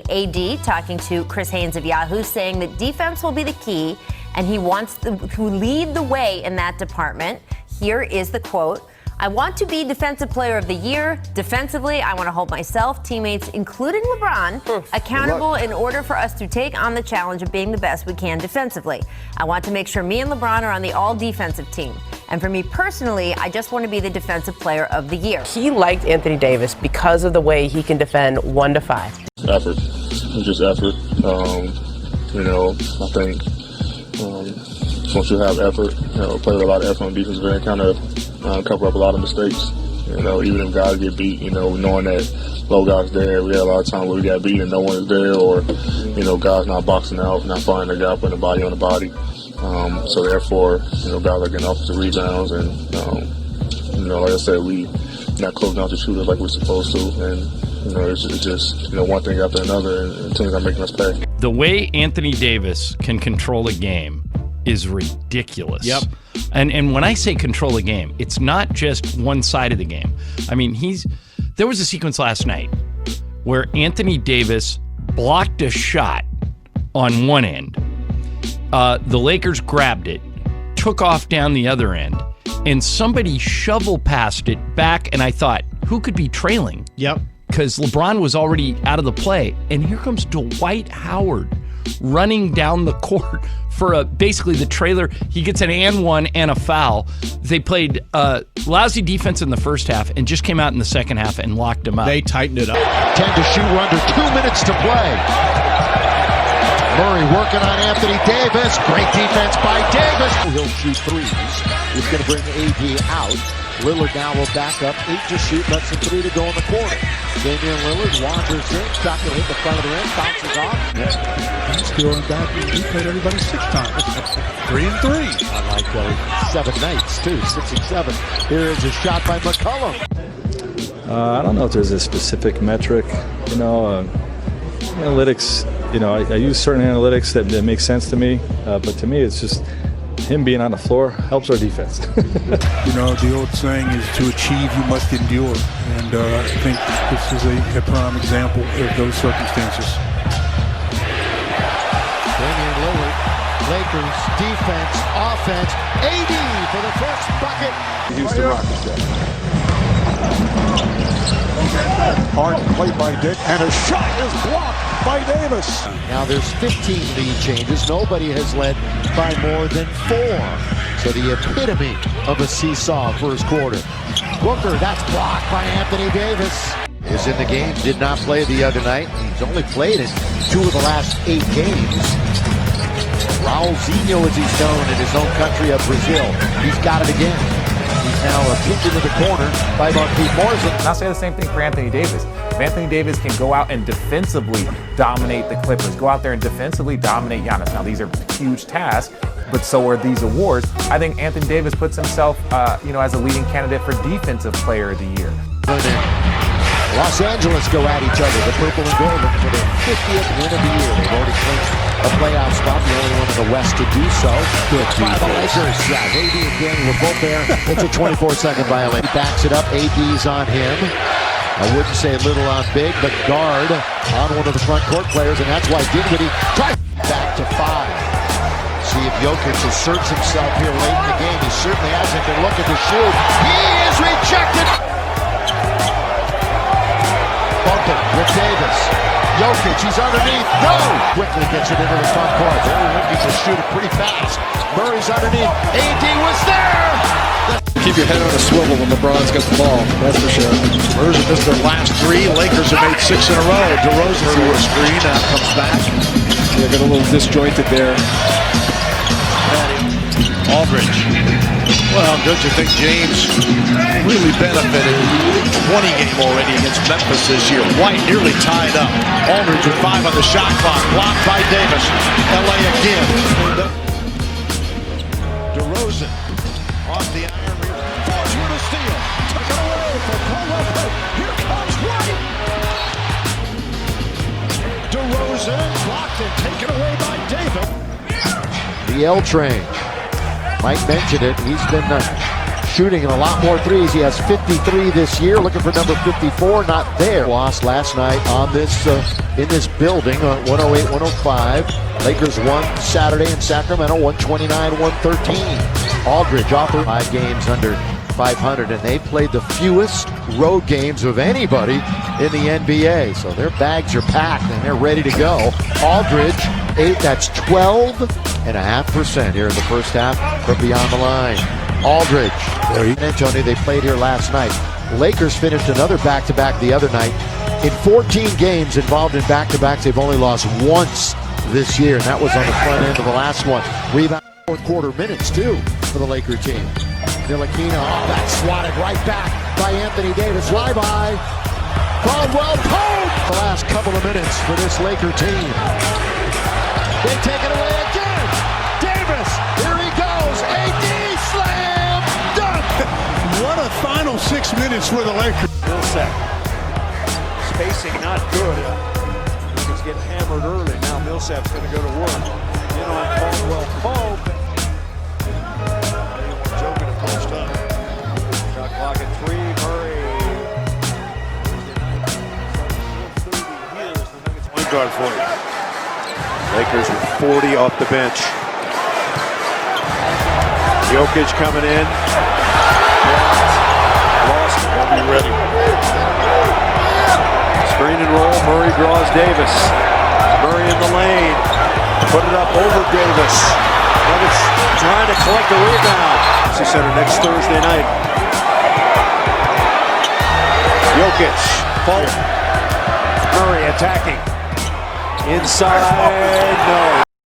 AD talking to Chris Haynes of Yahoo, saying that defense will be the key, and he wants to lead the way in that department. Here is the quote. I want to be Defensive Player of the Year. Defensively, I want to hold myself, teammates, including LeBron, accountable in order for us to take on the challenge of being the best we can defensively. I want to make sure me and LeBron are on the all-defensive team. And for me personally, I just want to be the Defensive Player of the Year. He liked Anthony Davis because of the way he can defend 1 to 5. Effort. Just effort. I think once you have effort, play with a lot of effort on the defensive end, kind of cover up a lot of mistakes. Even if guys get beat, knowing that low guys there, we had a lot of times where we got beat and no one is there, or, guys not boxing out, not finding their guy, putting the body on the body. So therefore, guys are getting offensive rebounds, and, like I said, we not closing out the shooters like we're supposed to, and, it's just one thing after another, and teams are making us pay. The way Anthony Davis can control a game is ridiculous. Yep. And when I say control a game, it's not just one side of the game. I mean, there was a sequence last night where Anthony Davis blocked a shot on one end. The Lakers grabbed it, took off down the other end, and somebody shovel passed it back, and I thought, who could be trailing? Yep. Because LeBron was already out of the play. And here comes Dwight Howard running down the court for basically the trailer. He gets an and one and a foul. They played lousy defense in the first half and just came out in the second half and locked him up. They tightened it up. 10 to shoot. We're under 2 minutes to play. Murray working on Anthony Davis. Great defense by Davis. He'll shoot threes. He's going to bring AD out. Lillard now will back up. 8 to shoot. Less than 3 to go in the quarter. Damian Lillard wanders in. Shot to hit the front of the rim. Bounces off. Yes. He's going back. He played everybody 6 times. 3 and 3. I like those 7 nights, too. 6 and 7. Here is a shot by McCollum. I don't know if there's a specific metric. Analytics, I use certain analytics that make sense to me. But to me, it's just him being on the floor helps our defense. The old saying is to achieve, you must endure. And I think this is a prime example of those circumstances. Damian Lillard, Lakers, defense, offense, AD for the first bucket. Houston Rockets. Hard play by Dick, and a shot is blocked by Davis. Now there's 15 lead changes. Nobody has led by more than 4. So the epitome of a seesaw first quarter. Booker, that's blocked by Anthony Davis. Is in the game, did not play the other night. He's only played in 2 of the last 8 games. Raulzinho, as he's known in his own country of Brazil. He's got it again. He's now pinned into the corner by Markieff Morris. And I'll say the same thing for Anthony Davis. If Anthony Davis can go out and defensively dominate the Clippers, go out there and defensively dominate Giannis. Now, these are huge tasks, but so are these awards. I think Anthony Davis puts himself, as a leading candidate for Defensive Player of the Year. Los Angeles go at each other, the purple and golden, for their 50th win of the year. They've already clinched a playoff spot, the only one in the West to do so. Good by the Lakers. Yeah, AD and Danny were both there. It's a 24-second violation. He backs it up. AD's on him. I wouldn't say little on big, but guard on one of the front court players, and that's why Dinwiddie tries back to 5. See if Jokic asserts himself here late in the game. He certainly hasn't been looking to shoot. He is rejected. Bumping with Davis. Jokic, he's underneath. No! Quickly gets it into the front court. They're looking to shoot it pretty fast. Murray's underneath. AD was there! Keep your head on a swivel when LeBron's got the ball, that's for sure. Spurs have missed their last 3. Lakers have made 6 in a row. DeRozan threw a screen, now comes back. They got a little disjointed there. Aldridge. Well, don't you think James really benefited? 20 game already against Memphis this year. White nearly tied up. Aldridge with 5 on the shot clock. Blocked by Davis. LA again. DeRozan off the iron. Falls with a steal. Took it away for Caldwell. Here comes White. DeRozan blocked and taken away by Davis. The L train. Mike mentioned it. He's been shooting a lot more threes. He has 53 this year. Looking for number 54, not there. Lost last night on this in this building, 108-105. Lakers won Saturday in Sacramento, 129-113. Aldridge offered 5 games under 500, and they played the fewest road games of anybody in the NBA. So their bags are packed and they're ready to go. Aldridge, 8, that's 12.5% here in the first half from beyond the line. Aldridge and Anthony, they played here last night. Lakers finished another back-to-back the other night. In 14 games involved in back-to-backs, they've only lost once this year, and that was on the front end of the last one. Rebound fourth quarter minutes, too, for the Laker team. Ntilikina, that's swatted right back by Anthony Davis. Fly-by. Caldwell Pope! The last couple of minutes for this Laker team. They take it away again. Davis, here he goes. AD slam dunk. What a final 6 minutes for the Lakers. Millsap. Spacing not good. He's getting hammered early. Now Millsap's going to go to work. In on Caldwell Pope. Joking to post up. Shot clock at 3. Murray. Point guard for you. Lakers with 40 off the bench. Jokic coming in. Lost. Gotta be ready. Screen and roll. Murray draws Davis. Murray in the lane. Put it up over Davis. Nuggets trying to collect the rebound. She Center next Thursday night. Jokic. Fault. Murray attacking. Inside. No.